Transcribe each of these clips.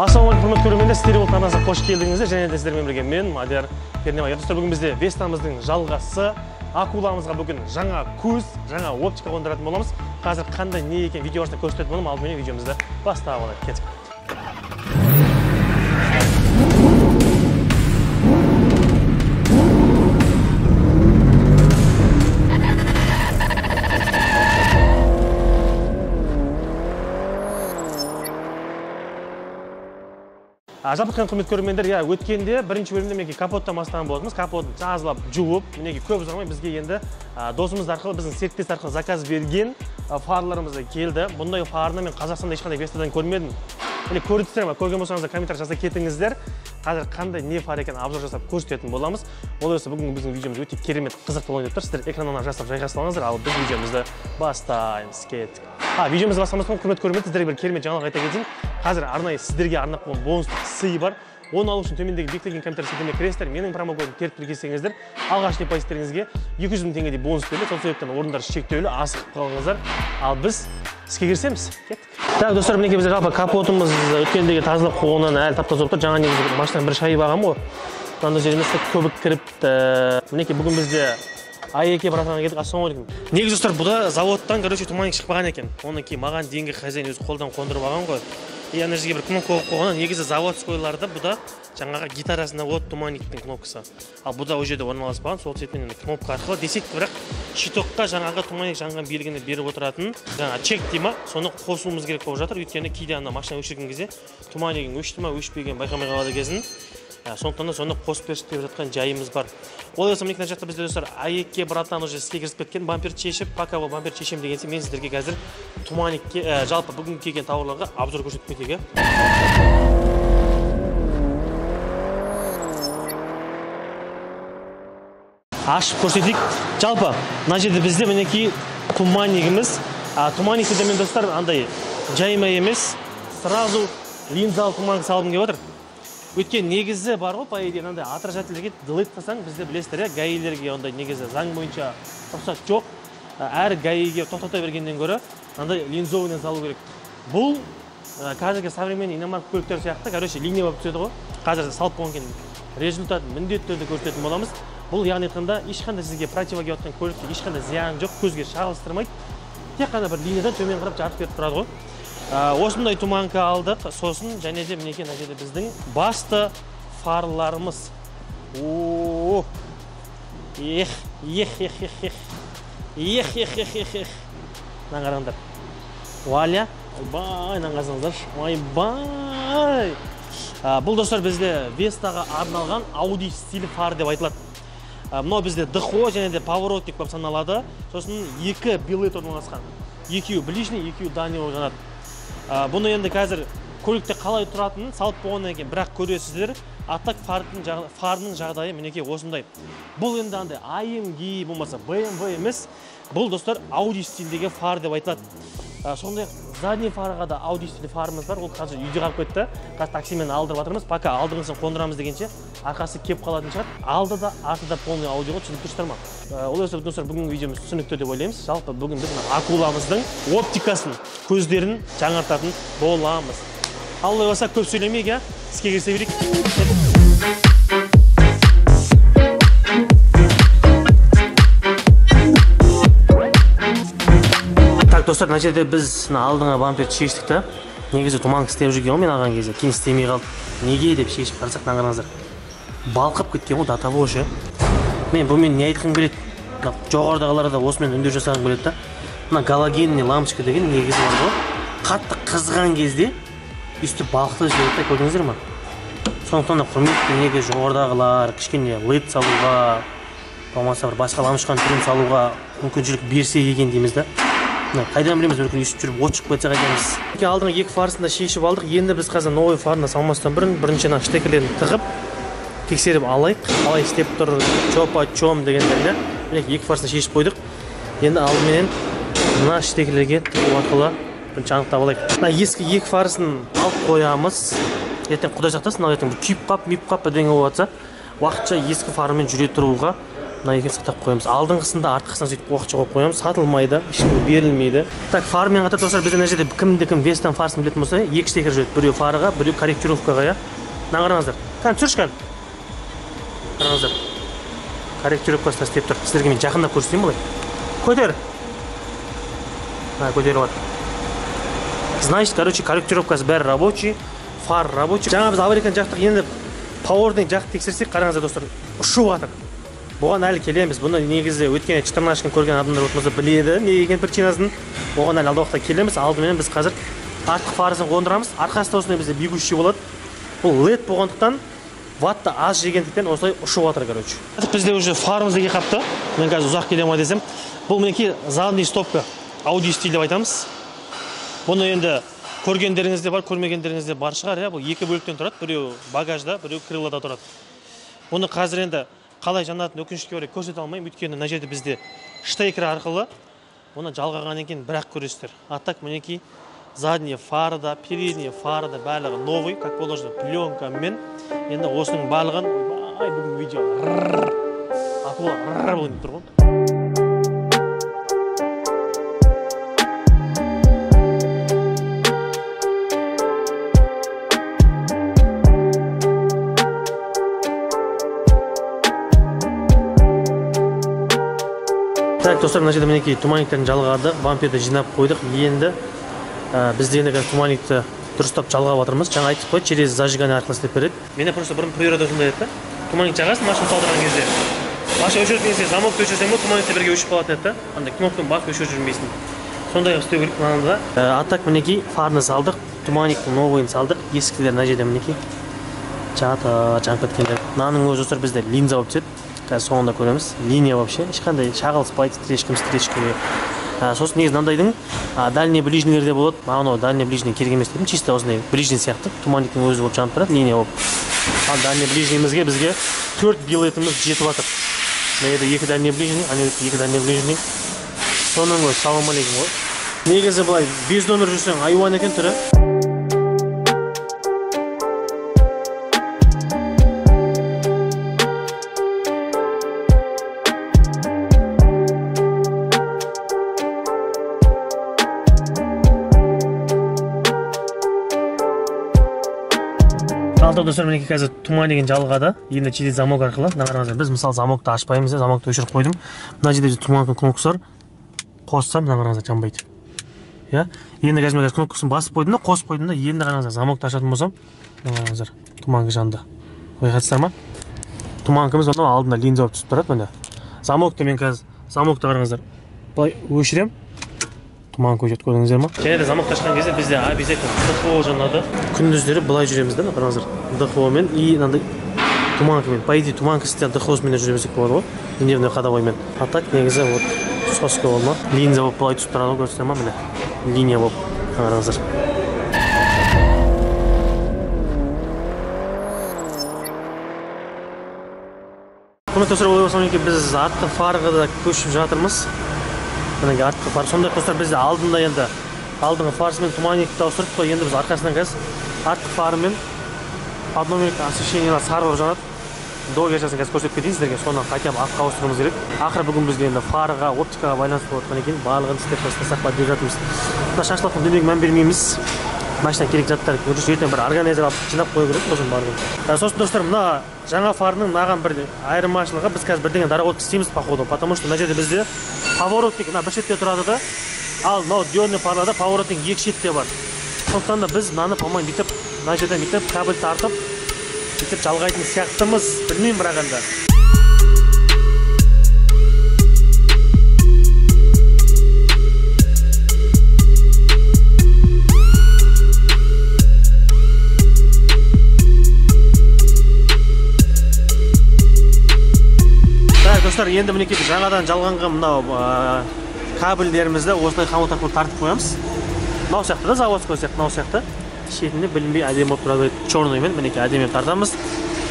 Ассалаумағалейкум, құрметті көрермендер, Стереолог арнасына қош келдіңіздер. Және де сіздермен бірге мен Мадияр Пернебай. Достар, бүгін бізде Вестамыздың жалғасы. Акуламызға бүгін жаңа көз, жаңа оптика қондыратын боламыз. Қазір қандай не екен видео барысында көрсететін боламын. Алдымен видеомызды бастап алайық. Кеттік. Жабыққан құрметті көрермендер, өткенде бірінші бөлімде мінекей капоттан бастаған болатынбыз. Капотты жазылап, жуып, мінекей көп ұзамай бізге енді досымыз арқылы, біздің серіктес арқылы заказ берген фарларымыз келді. Бұндай фарны мен Қазақстанда ешқандай Вестадан көрмедім. Көрдіңіздер ме? Көрген болсаңыздар комментарий жаза кетіңіздер. Қазір қандай не фар екен обзор жасап көрсететін боламыз. Ол осы бүгінгі біздің видеомыз өте керемет қызықты болайын деп тұр. Сіздер экраннан жасап жайғастырыңыздар, ал біз видеомызды бастаймыз. Кеттік. Видеомызды бастамастан құрметті көрермендер, сіздерге бір керемет жаңалық айта кетейін. Қазір арнайы сіздерге арнап қойған бонустық сый бар. Оны алу үшін төмендегі бекітілген комментарий сілтемеге кіресіздер. Менің промокодымды теріп тіркесеңіздер, алғашқы депозиттеріңізге 200 мың теңгедей бонус беріледі. Сол себептен орындар шектеулі, асығып қалыңыздар. Ал біз іске кірісеміз. Кеттік. Так, достар, мінекей бізде жалпы капотымыз өткендегі тазалап қойғаннан әлі тап-таза болып тұр. Жаңа негізі машинаның бір шайы бағам ғой. Мынандай жерімізде көбік кіріпті. Мінекей бүгін бізде АЕК братанға келдік. Ассалаумағалейкум. Негізі достар, бұда заводтан туманик шықпаған екен. Оны кейін маған дейінгі хозяин өзі қолдан қондырып алған ғой. Ана жерге бір кнопка қойған. Негізі заводскойларда бұда жаңағы гитарасында от туманиктің кнопкасы. Ал бұда ол жерде орналаспаған. Сол себептен кнопка арқылы десек, бірақ щитокқа жаңағы туманик жанған белгіні беріп отыратын жаңа чек дейма, соны қосуымыз керек болып жатыр. Өйткені кейде ана машина өшірген кезде туманигің өшті ма, өшпеген байқамай қалады кезін. Сондықтан да соны қосып бершік деп жатқан жайымыз бар. Ол осы мінекей жақта бізде достар АЕК братан уже іске кірісіп кеткен, бампер чешіп, пока ол бампер чешем дегенсе, мен сіздерге қазір туманикке жалпы бүгін келген тауарларға обзор көрсетіп кетейік. Ашып көрсетейік. Жалпы мына жерде бізде мінекей туманигіміз. Туманикті де мен достар андай жайма емес, сразу линзалы туманик салғым келіп отыр. Өткен негізі бар ғой, по идее, андай отражательдерге делет қылсаң, бізде білесіздер, гаилерге ондай негізі заң бойынша рұқсат жоқ. Әр гаиге тоқтата бергеннен гөрі андай линзовыйдан салу керек. Бұл қазіргі современный иномарка көліктер сияқты, короче, линия болып түседі ғой. Қазір салып қойған результат міндетті түрде көрсететін боламыз. Бұл яғни айтқанда ешқандай сізге противоге отқан көлікте ешқандай зиян жоқ, көзге шағылыстырмайды. Тек қана бір линиядан төмен қарап жарық беріп тұрады ғой. Осындай туманка алдық, сосын және де мінекей мына жерде біздің басты фарларымыз. Мына қараңдар. Валя, ойбай, мына қараңыздар. Ойбай. Бұл достар бізде Вестаға арналған Audi стилі фар деп айтылады. Мынау бізде дыхо және де поворотник болып саналады. Сосын екі билет орналасқан. Екеуі ближний, екеуі дальний жанады. Бұны енді қазір көлікте қалай тұратынын салып болғаннан кейін бірақ көресіздер. Аттак фарының жағдайы мінекей осындай. Бұл енді андай AMG болмаса BMW емес. Бұл достар Audi стилдегі фар деп айтылады. Сондай задний фарға да Audi стилі фарымыз бар. Ол қазір үйде қалып кетті. Қазір таксимен алдырып жатырмыз. Пока алдыңысын қондырамыз дегенше арқасы кеп қалатын шығар. Алды да, арты да полный аудио ғой, түсініп тұрсыздар ма? Ол осы достар бүгінгі видеомыз түсінікті деп ойлаймыз. Жалпы бүгін біз акуламыздың оптикасын, көздерін жаңартатын боламыз. Ал олай болса көп сөйлемейік, іске кірісе берейік. Достар, мына жерде біз алдыңа бамперді шештік та. Негізі туманик істеп жүрген ғой мен алған кезде. Кейін істемей қалды. Неге деп шешіп қарасақ, мына қараңыздар. Балқып кеткен ғой, датабой ше. Мен бұмен не айтқым келеді? Жоғарыдағыларда осымен үндеу жасағым келеді да. Мына галогенный лампочка деген негізі бар ғой. Қатты қызған кезде үсті балқытып жібереді, көрдіңіздер ме? Сондықтан да құрметті неге жоғарыдағылар кішкене LED салуға, болмаса бір басқа лампочканың түрін салуға мүмкіншілік берсе екен дейміз да. Қайдан білеміз, мүмкін үстіп жүріп от шығып кетсе қайдамыз. Алдыңғы екі фарсын да шешіп алдық. Енді біз қазір новый фарына салмастан бірінші штекерлерін тығып тексеріп алайық. Қалай істеп тұр, чом дегендеріне. Екі фарсын шешіп қойдық. Енді алдыменен мына штекерлерге тығу арқылы бірінші анықтап алайық. Ескі екі фарсын алып қоямыз. Ертең құдай сақтасын, ертең күйіп қап, миіп қап бірдеңе болып жатса, уақытша ескі фарымен жүре тұруға мына екеуін сақтап қоямыз. Алдыңғысында артқысына сөйтіп уақытша қойып қоямыз, сатылмайды, ешкімге берілмейді. Так, фармен қатар достар, бізде мына жерде кім вестан фарсын білетін болса, екі штекер жүреді, біреу фарға, біреу корректировкаға, иә. Мына қараңыздар. Кәне түсір шыққан. Қараңыздар. Корректировкасы істеп тұр. Сіздерге мен жақындап көрсетейін былай. Көтер. Көтеріп жатыр. Значит, короче, корректировкасы бәрі рабочий, фар рабочий. Жаңа біз аварийканы жақтық, енді пауэрден жақты тексерсек, қараңыздар достар, ұшып жатыр. Бұған әлі келеміз. Бұны негізі өткен 14 күн көрген адамдар отымызды біледі, не деген причинасын. Бұған әлі алда уақытта келеміз. Алдымен біз қазір артқы фарасын қондырамыз. Арқасында осындай бізде бегущий болады. Бұл LED болғандықтан, ватты аз жегендіктен осылай ұшып жатыр, короче. Бізде уже фарымыз деге қапты. Мен қазір ұзақ келем десем. Бұл мінекей задний стопка, Audi стиль деп айтамыз. Бұны енді көргендеріңізде бар, көрмегендеріңізде бар шығар, бұл екі бөліктен тұрады. Біреу багажда, біреу крылада тұрады. Бұны қазір енді қалай жанатын өкінішке орай көрсете алмаймын, өйткені мына жерде бізде штекер арқылы оны жалғағаннан кейін бір-ақ көресіздер. А так мінекей задний фары да, передний фары да барлығы новый, как положено, пленкамен. Енді осының барлығын бүгін видео акула болып тұр ғой. Так, достар, мына жерде мінекей туманиктерін жалғадық, бамперді жинап қойдық. Енді бізде енді туманикті дұрыстап жалғап жатырмыз. Жаңа айтып қойды, через зажигание арқылы істеп береді. Менде просто бұрын природа сондай еді. Туманик жағасың, машина салдырған кезде. Машина өшіріп кезде замокты өшірсең, туманикте бірге өшіп қалатын еді. Андай кнопканы басып өшіріп жүрмейсің. Сондай істеу керек мынада. А так мінекей фарны салдық, туманиктің новыйын салдық. Есіктер мына жерде мінекей жанып кеткендер. Мынаның өзі достар бізде линза болып түседі. Қазір соңында көреміз. Линия вообще ешқандай шағылыспайды, стречкаге. Сосын негізі мынандайдың дальний ближнийлерде болады. Маған дальний ближний керек емес дедім. Чисто осындай ближний сияқты. Туманиктің өзі болып жанып тұрады, линия болып. Ал дальний ближнийімізге бізге 4 билетіміз жетіп жатыр. Мына жерде 2 дальний ближний, ана жерде 2 дальний ближний. Соның өзі салам алейкум ғой. Негізі былай без номер жүрсең айуан екен түрі. Алты достар, мінекей қазір туманигін жалғады. Енді через замок арқылы. Қараңыздар, біз мысалы замокты ашпаймыз, замокты өшіріп қойдым. Мына жерде туманның кнопкасы бар. Қоссам, қараңыздар, жанбайды. Енді қазір кнопкасын басып қойдым да, қосып қойдым да, енді қараңыздар, замокты ашатын болсам, қараңыздар, туманғы жанды. Байқатсыздар ма? Туманкымыз оның алдында линза болып түсіп тұрады, міне. Замокты мен қазір, замокты қараңыздар, былай өшірем. Туман көшет, көрдіңіздер ма? Және де замокты ашқан кезде бізде обязательно ДХО жанады. Күндіздері былай жүреміз да, қараңыздар. ДХО-мен и мынандай туманкамен. По идее, туманка істен ДХО-сымен жүремесек болады ғой. Дневной ходовоймен. А так негізі вот соска болма. Линза болып былай түсіп тұрады, көрсетер ма? Міне. Линия болып. Қараңыздар. Құрметті достар, олай болсам біз артқы фарға да көшіп жатырмыз. Мінеге артқы фар. Сондай достар, бізде алдында енді алдыңғы фарсы мен туманикті ауыстырып қой. Енді біз арқасынан қазір артқы фары мен подномерік освещениялар сары болып жанады. До версиясын қазір көрсетіп кетейін сіздерге. Соны қайтып артқа ауыстыруымыз керек. Ақыры бүгін бізге енді фарға, оптикаға байланысты болатқан екен. Барлығын істеп сақтап беріп жатырмыз. Мына шашылықтың дүниеге мән бермейміз. Машина керек заттар ертең бір органайзер алып жинап қою керек осының барлығын. Сосын достар, мына жаңа фарының маған бір айырмашылығы, біз қазір бірдеңе доработка істейміз походу, потому что мына жерде бізде поворотник мына бір шетте тұрады да, ал мынау диодный фарларда поворотник екі шетте бар. Сондықтан да біз мынаны по-моему бүйтіп мына жерден бүйтіп кабель тартып бүйтіп жалғайтын сияқтымыз, білмеймін бірақ енді. Достар, енді мінекей жаңадан жалғанған мынау кабельдерімізді осылай қамыт арқылы тартып қоямыз. Мынау сияқты да, заводской сияқты, мынау сияқты. Шетінде білінбей әдемі болып тұрады, черныймен мінекей әдемі тартамыз.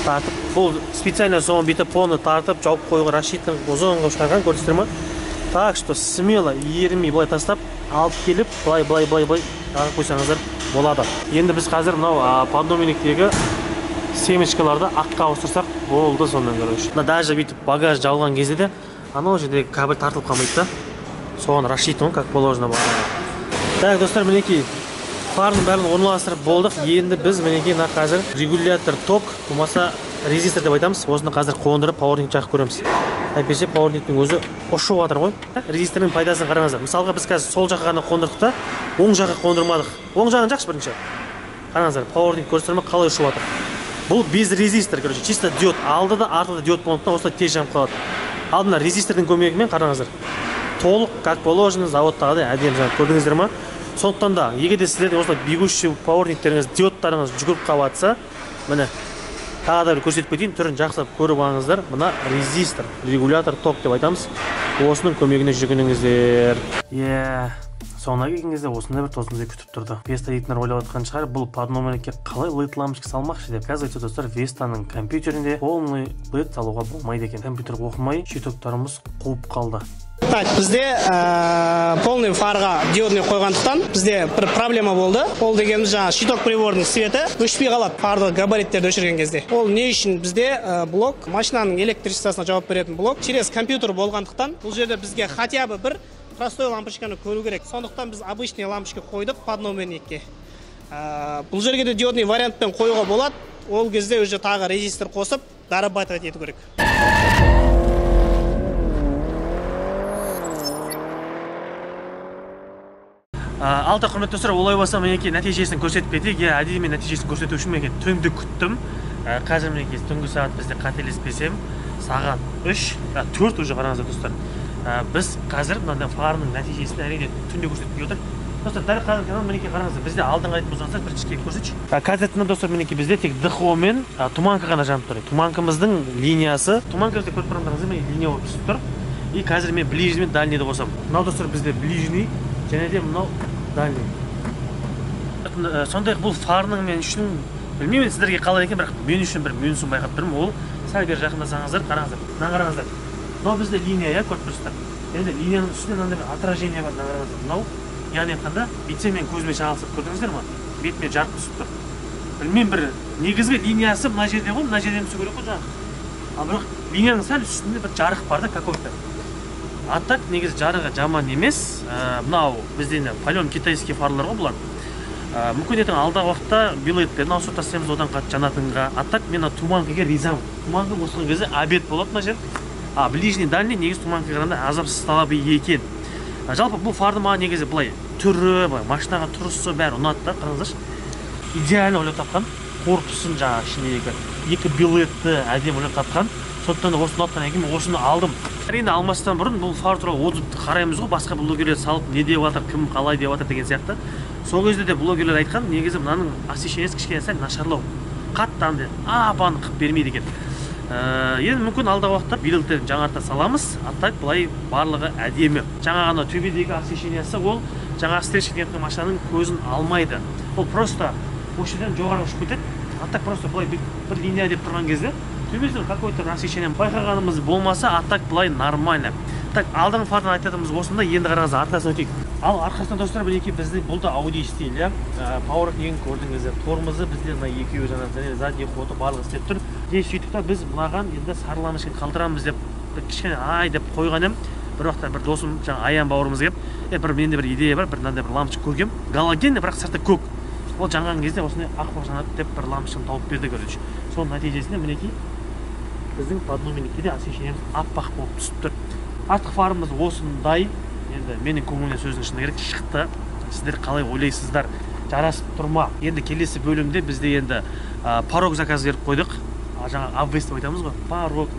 Тартып, бұл специально соны бүйтіп поны тартып, жауып қоюға рассчитан ұзын қылып шығарған, көрдіңіздер ма? Так что смело ермей былай тастап, алып келіп, былай жағып қойсаңыздар болады. Енді біз қазір мынау подномениктегі семечкаларды аққа ауыстырсақ болды сонdan короче. Даже бүйтіп багаж жабылған кезде де анау жердегі кабель тартылып қалмайды да. Соған рассчитан как положено бар. Так, достар, мінекей фарның бәрін орналастырып болдық. Енді біз мінекей мына қазір регулятор ток, болмаса резистор деп айтамыз. Осыны қазір қондырып пауэрнинг жағып көреміз. Әйтпесе пауэрнингтің өзі ұшып жатыр ғой. Резисторның пайдасын қараңыздар. Мысалға біз қазір сол жаққа ғана қондырдық та, оң жаққа қондырмадық. Оң жағын жақсы бірінші. Қараңыздар, пауэрнинг көрсетірме қалай ұшып жатыр. Бұл без резистор, короче, чисто диод. Алды да артында диод болғандықтан осылай тез жанып қалады. Алдына резистордың көмегімен қараңыздар. Толық как положено заводтағыдай әдемі жанып көрдіңіздер ма? Сондықтан да егер де сіздердің осылай бегущий пауэрнингтеріңіз, диодтарыңыз жүгіріп қалатса, міне тағы да бір көрсетіп кетейін, түрін жақсылап көріп алыңыздар. Мына резистор, регулятор ток деп айтамыз. Осының көмегіне жүгініңіздер. Соңына келген кезде осындай бір тосындай күтіп тұрды. Веста дейтіндер ойлап отқан шығар, бұл подномерке қалай LED лампочка салмақшы деп. Оказывается, достар, Вестаның компьютерінде полный LED салуға болмайды екен. Компьютер оқымай, щитоктарымыз қуып қалды. Так, бізде полный фарға диодный қойғандықтан бізде бір проблема болды. Ол дегеніміз жаңа щиток прибордың светі өшпей қалады фарды габариттерді өшірген кезде. Ол не үшін бізде блок, машинаның электричествосына жауап беретін блок через компьютер болғандықтан бұл жерде бізге хотя бы бір простой лампочканы көру керек. Сондықтан біз обычный лампочка қойдық подномерникке. Бұл жерге де диодный вариантпен қоюға болады. Ол кезде уже тағы резистор қосып дорабатывать ету керек. Алты құрметті достар, олай болса мінекей нәтижесін көрсетіп кетейік. Әдейі мен нәтижесін көрсету үшін мен түнді күттім. Қазір мінекей түнгі сағат бізде қателеспесем сағат 4 уже қараңыздар достар. Біз қазір мынандай фарының нәтижесін әрине түнде көрсетіп отыр. Достар, дәл қазір мінекей қараңыздар, бізде алдыңғы айтып болсаңыздар бір ішке көрсетші. Қазіртінде достар мінекей бізде тек ДХО мен туманка ғана жанып тұр. Туманкамыздың линиясы, туманкамызды көріп тұрғандарыңыздар мен линия болып түсіп тұр. И қазір мен ближний мен дальнийді қосам. Мынау достар бізде ближний және де мынау дальний. Сондай бұл фарның мен үшін білмеймін сіздерге қалай екен, бірақ мен үшін бір минусын байқап тұрмын. Ол сәл бері жақындасаңыздар, қараңыздар. Мына қараңыздар. Мынау бізде линия, көріп тұрсыздар. Енді линияның үстінде мынандай бір отражение бар, қараңыздар. Мынау яғни айтқанда бүйтсем мен көзіме шағылысып көрдіңіздер ме? Бетіме жарық түсіп тұр. Білмеймін, бір негізгі линиясы мына жерде ғой, мына жерден түсу керек қой жаңағы. Ал бірақ линияның сәл үстінде бір жарық бар да какой-то. А так негізі жарығы жаман емес. Мынау бізде полион китайский фарлар ғой бұлар. Мүмкін ертең алдағы уақытта билеттерін ауыстырып тастаймыз одан қатты жанатынға. А так мен туманкаға ризамын. Туманка қосылған кезде обед болады мына жер. Ближний дальний негізі туманкаға қарағанда азапсыз талабы екен. Жалпы бұл фарды маған негізі былай түрі, машинаға тұрысы бәрі ұнады да, қараңыздаршы. Идеально ойлап тапқан. Корпусын жаңағы ішіндегі екі билетті әдемі ойлап тапқан. Сондықтан да осыны ұнатқаннан кейін осыны алдым. Әрине алмастан бұрын бұл фар туралы отзывты қараймыз ғой, басқа блогерлер салып не деп жатыр, кім қалай деп жатыр деген сияқты. Сол кезде де блогерлер айтқан, негізі мынаның освещениесі кішкене сәл нашарлау. Қатты андай апаны қып бермейді екен. Енді мүмкін алдағы уақытта билеттерін жаңарта саламыз. Аттак былай барлығы әдемі. Жаңа ғана төбедегі освещениесі ол жаңа встречный машинаның көзін алмайды. Ол просто көшеден жоғары ұшып кетеді. Аттак просто былай бір линия деп тұрған кезде төбесінен какой-то освещение байқағанымыз болмаса, аттак былай нормально. Так, алдыңғы фардан айтатымыз осында, енді қараңыздар арқасына өтейік. Ал арқасынан достар мінекей бізде бұл да Audi стиль, пауэрлинг көрдіңіздер. Тормозы бізде мына екеуі және задний ходы барлығы істеп тұр. Сөйтіп та біз мынаған енді сары лампочканы қалдырамыз деп кішкене ай деп қойған едім. Бір уақытта бір досым жаңа Аян бауырымыз келіп, бір менде бір идея бар, бір мынандай бір лампочка көргем. Галогенный, бірақ сырты көк. Ол жанған кезде осындай ақ жанады деп бір лампочканы тауып берді, короче. Соның нәтижесінде мінекей біздің подномерникте де освещениеміз аппақ болып түсіп тұр. Артық фарымыз осындай. Енді менің көңіліме сөздің шыны керек шықты. Сіздер қалай ойлайсыздар? Жарасып тұрма. Енді келесі бөлімде бізде енді порог заказ беріп қойдық. Жаңа обвес деп айтамыз ғой. Порог,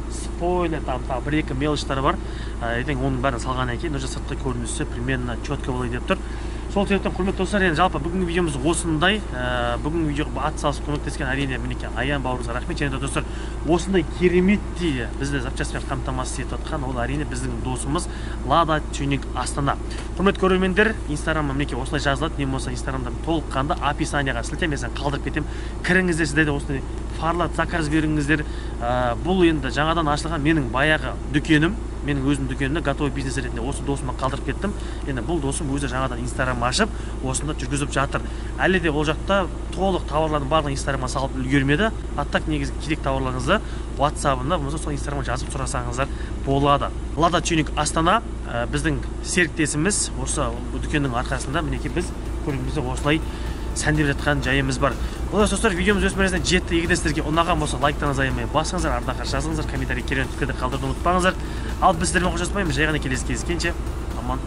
спойлер, там бір-екі мелочтары бар. Ертең оның бәрін салғаннан кейін уже сыртқы көрінісі примерно четко болады деп тұр. Сол себептен құрметті достар, енді жалпы бүгінгі видеомыз осындай. Бүгінгі видеоға атсалысып көмектескен әрине мінекей Аян бауырымызға рахмет. Және де достар, осындай кереметтей бізді запчастьпен қамтамасыз етіп отқан ол әрине біздің досымыз Lada Tuning Астана. Құрметті көрермендер, Инстаграмда мінекей осылай жазылады. Не болмаса Инстаграмда толыққанды описанияға сілтемесін қалдырып кетемін. Кіріңіздер, сіздер де осындай фарларды заказ беріңіздер. Бұл енді жаңадан ашылған менің баяғы дүкенім. менің өзім дүкенімде готовый бизнес ретінде осы досыма қалдырып кеттім. Енді бұл досым өзі жаңадан Instagram ашып, осында жүргізіп жатыр. Әлі де ол жақта толық тауарлардың барлығын Instagramға салып үлгермеді. Аттак негізі керек тауарларыңызды WhatsApp-ында болмаса сол Instagram-ға жазып сұрасаңыздар болады. Lada Tuning Астана біздің серіктесіміз. Осы дүкеннің арқасында мінекей біз көлігімізді осылай сәндеп жатқан жайымыз бар. Олай достар, видеомыз өз мәресіне жетті. Егер сіздерге ұнаған болса, лайктарыңызды аямай басыңыздар, артына жазыңыздар, комментарий керемет пікірді қалдыруды ұмытпаңыздар. Ал біз сіздермен қоштаспаймыз. Жай ғана келесі кездескенше аман